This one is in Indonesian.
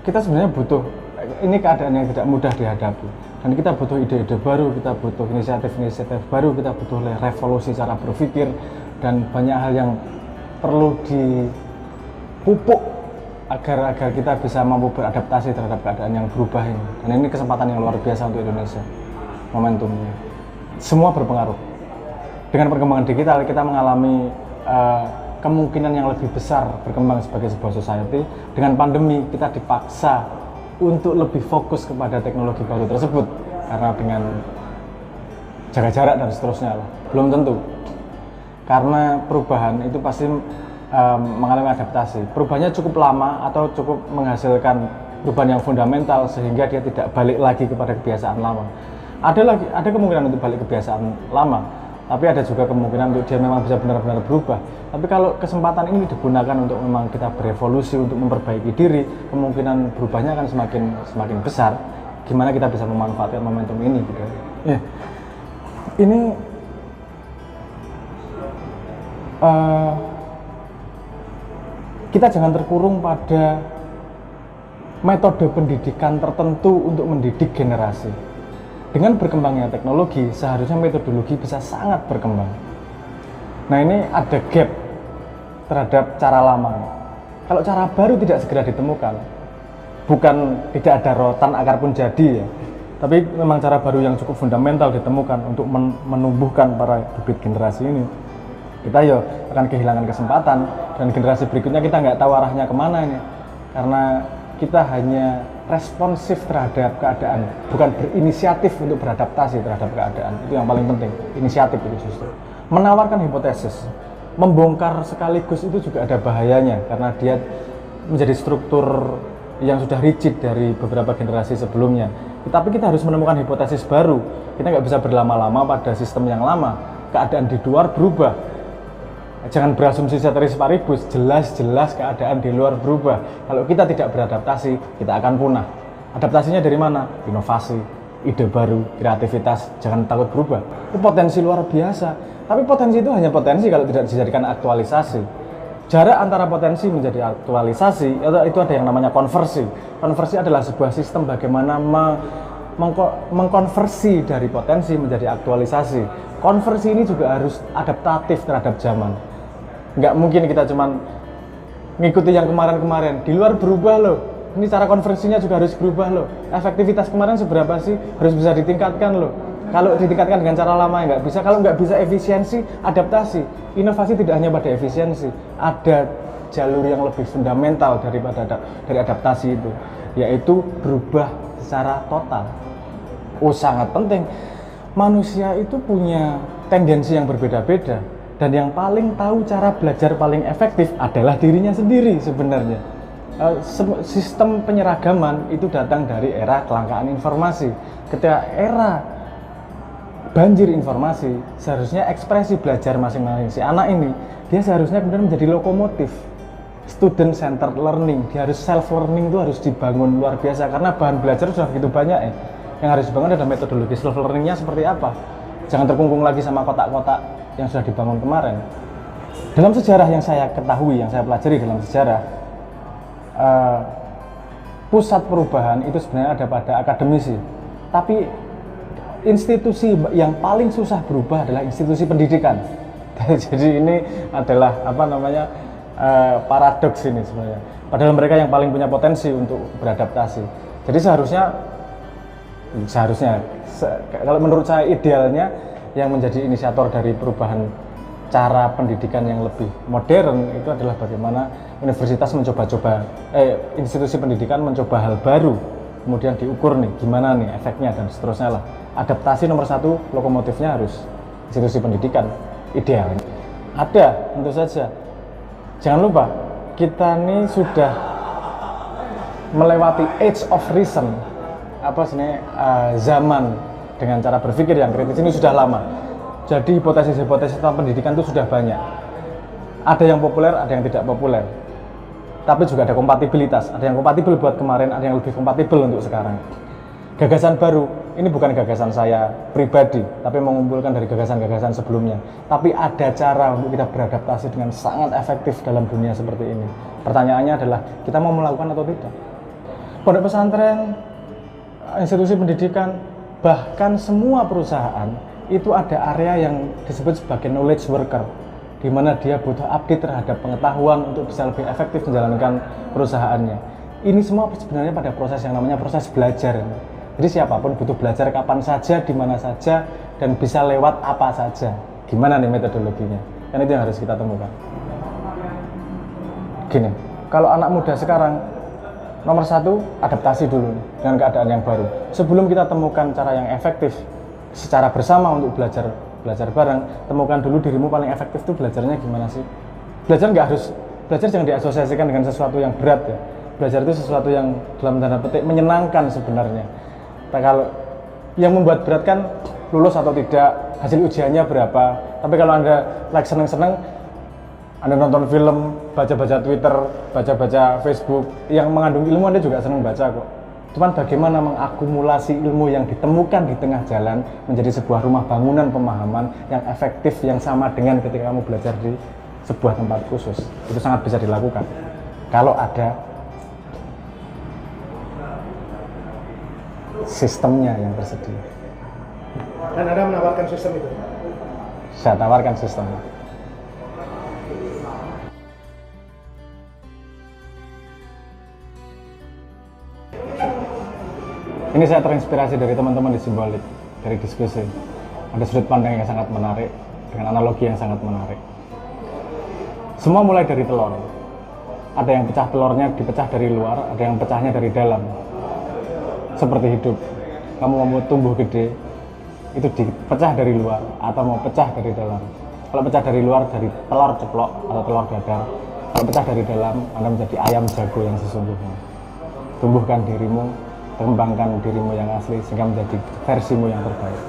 kita sebenarnya butuh, ini keadaan yang tidak mudah dihadapi, dan kita butuh ide-ide baru, kita butuh inisiatif-inisiatif baru, kita butuh revolusi cara berpikir, dan banyak hal yang perlu dipupuk agar kita bisa mampu beradaptasi terhadap keadaan yang berubah ini. Dan ini kesempatan yang luar biasa untuk Indonesia, momentumnya. Semua berpengaruh. Dengan perkembangan digital, kita mengalami kemungkinan yang lebih besar berkembang sebagai sebuah society. Dengan pandemi, kita dipaksa untuk lebih fokus kepada teknologi baru tersebut, karena dengan jaga jarak dan seterusnya lah. Belum tentu, karena perubahan itu pasti mengalami adaptasi. Perubahannya cukup lama atau cukup menghasilkan perubahan yang fundamental sehingga dia tidak balik lagi kepada kebiasaan lama. Ada kemungkinan untuk balik kebiasaan lama, tapi ada juga kemungkinan untuk dia memang bisa benar-benar berubah. Tapi kalau kesempatan ini digunakan untuk memang kita berevolusi, untuk memperbaiki diri, kemungkinan berubahnya akan semakin besar. Gimana kita bisa memanfaatkan momentum ini gitu. Ya. Ini kita jangan terkurung pada metode pendidikan tertentu untuk mendidik generasi. Dengan berkembangnya teknologi, seharusnya metodologi bisa sangat berkembang. Nah, ini ada gap terhadap cara lama. Kalau cara baru tidak segera ditemukan, bukan tidak ada rotan akar pun jadi ya, tapi memang cara baru yang cukup fundamental ditemukan untuk menumbuhkan para bibit generasi ini, kita ya akan kehilangan kesempatan, dan generasi berikutnya kita nggak tahu arahnya kemana ini, karena kita hanya responsif terhadap keadaan, bukan berinisiatif untuk beradaptasi terhadap keadaan. Itu yang paling penting, inisiatif itu justru. Menawarkan hipotesis, membongkar sekaligus itu juga ada bahayanya, karena dia menjadi struktur yang sudah rigid dari beberapa generasi sebelumnya. Tapi kita harus menemukan hipotesis baru. Kita nggak bisa berlama-lama pada sistem yang lama. Keadaan di luar berubah. Jangan berasumsi ceteris paribus, jelas-jelas keadaan di luar berubah. Kalau kita tidak beradaptasi, kita akan punah. Adaptasinya dari mana? Inovasi, ide baru, kreativitas, jangan takut berubah. Itu potensi luar biasa. Tapi potensi itu hanya potensi kalau tidak dijadikan aktualisasi. Jarak antara potensi menjadi aktualisasi, itu ada yang namanya konversi. Konversi adalah sebuah sistem bagaimana mengkonversi dari potensi menjadi aktualisasi. Konversi ini juga harus adaptatif terhadap zaman. Nggak mungkin kita cuman ngikuti yang kemarin-kemarin. Di luar berubah loh. Ini cara konversinya juga harus berubah loh. Efektivitas kemarin seberapa sih? Harus bisa ditingkatkan loh. Kalau ditingkatkan dengan cara lama nggak bisa. Kalau nggak bisa efisiensi, adaptasi. Inovasi tidak hanya pada efisiensi. Ada jalur yang lebih fundamental dari adaptasi itu, yaitu berubah secara total. Oh, sangat penting. Manusia itu punya tendensi yang berbeda-beda, dan yang paling tahu cara belajar paling efektif adalah dirinya sendiri sebenarnya. Sistem penyeragaman itu datang dari era kelangkaan informasi. Ketika era banjir informasi, seharusnya ekspresi belajar masing-masing si anak ini, dia seharusnya kemudian menjadi lokomotif. Student centered learning, dia harus self learning, itu harus dibangun luar biasa, karena bahan belajar sudah begitu banyak ya. Yang harus dibangun adalah metodologi self learningnya seperti apa. Jangan terkungkung lagi sama kotak-kotak yang sudah dibangun kemarin. Dalam sejarah yang saya ketahui, yang saya pelajari dalam sejarah, pusat perubahan itu sebenarnya ada pada akademisi. Tapi institusi yang paling susah berubah adalah institusi pendidikan. Jadi ini adalah paradoks ini sebenarnya. Padahal mereka yang paling punya potensi untuk beradaptasi. Jadi seharusnya kalau menurut saya idealnya yang menjadi inisiator dari perubahan cara pendidikan yang lebih modern itu adalah bagaimana universitas institusi pendidikan mencoba hal baru, kemudian diukur nih gimana nih efeknya dan seterusnya lah. Adaptasi nomor satu, lokomotifnya harus institusi pendidikan idealnya. Ada, tentu saja. Jangan lupa kita nih sudah melewati age of reason. Zaman dengan cara berpikir yang kritis ini sudah lama. Jadi hipotesis-hipotesis tentang pendidikan itu sudah banyak. Ada yang populer, ada yang tidak populer. Tapi juga ada kompatibilitas. Ada yang kompatibel buat kemarin, ada yang lebih kompatibel untuk sekarang. Gagasan baru, ini bukan gagasan saya pribadi, tapi mengumpulkan dari gagasan-gagasan sebelumnya. Tapi ada cara untuk kita beradaptasi dengan sangat efektif dalam dunia seperti ini. Pertanyaannya adalah, kita mau melakukan atau tidak? Pondok pesantren, institusi pendidikan, bahkan semua perusahaan itu ada area yang disebut sebagai knowledge worker, di mana dia butuh update terhadap pengetahuan untuk bisa lebih efektif menjalankan perusahaannya. Ini semua sebenarnya pada proses yang namanya proses belajar. Jadi siapapun butuh belajar kapan saja, di mana saja, dan bisa lewat apa saja. Gimana nih metodologinya? Kan itu yang harus kita temukan. Gini, kalau anak muda sekarang, nomor satu, adaptasi dulu dengan keadaan yang baru. Sebelum kita temukan cara yang efektif secara bersama untuk belajar bareng, temukan dulu dirimu paling efektif tuh belajarnya gimana sih. Belajar jangan diasosiasikan dengan sesuatu yang berat ya. Belajar itu sesuatu yang dalam tanda petik menyenangkan sebenarnya. Nah, kalau yang membuat berat kan lulus atau tidak, hasil ujiannya berapa. Tapi kalau Anda like seneng-seneng, Anda nonton film, baca-baca Twitter, baca-baca Facebook, yang mengandung ilmu Anda juga senang baca kok. Cuman bagaimana mengakumulasi ilmu yang ditemukan di tengah jalan menjadi sebuah rumah bangunan pemahaman yang efektif, yang sama dengan ketika kamu belajar di sebuah tempat khusus. Itu sangat bisa dilakukan kalau ada sistemnya yang tersedia. Dan Anda menawarkan sistem itu? Saya tawarkan sistemnya. Ini saya terinspirasi dari teman-teman di Simbolik, dari diskusi. Ada sudut pandang yang sangat menarik, dengan analogi yang sangat menarik. Semua mulai dari telur. Ada yang pecah telurnya dipecah dari luar, ada yang pecahnya dari dalam. Seperti hidup, kamu mau tumbuh gede, itu dipecah dari luar atau mau pecah dari dalam. Kalau pecah dari luar dari telur ceplok atau telur dadar. Kalau pecah dari dalam, Anda menjadi ayam jago yang sesungguhnya. Tumbuhkan dirimu, kembangkan dirimu yang asli sehingga menjadi versimu yang terbaik.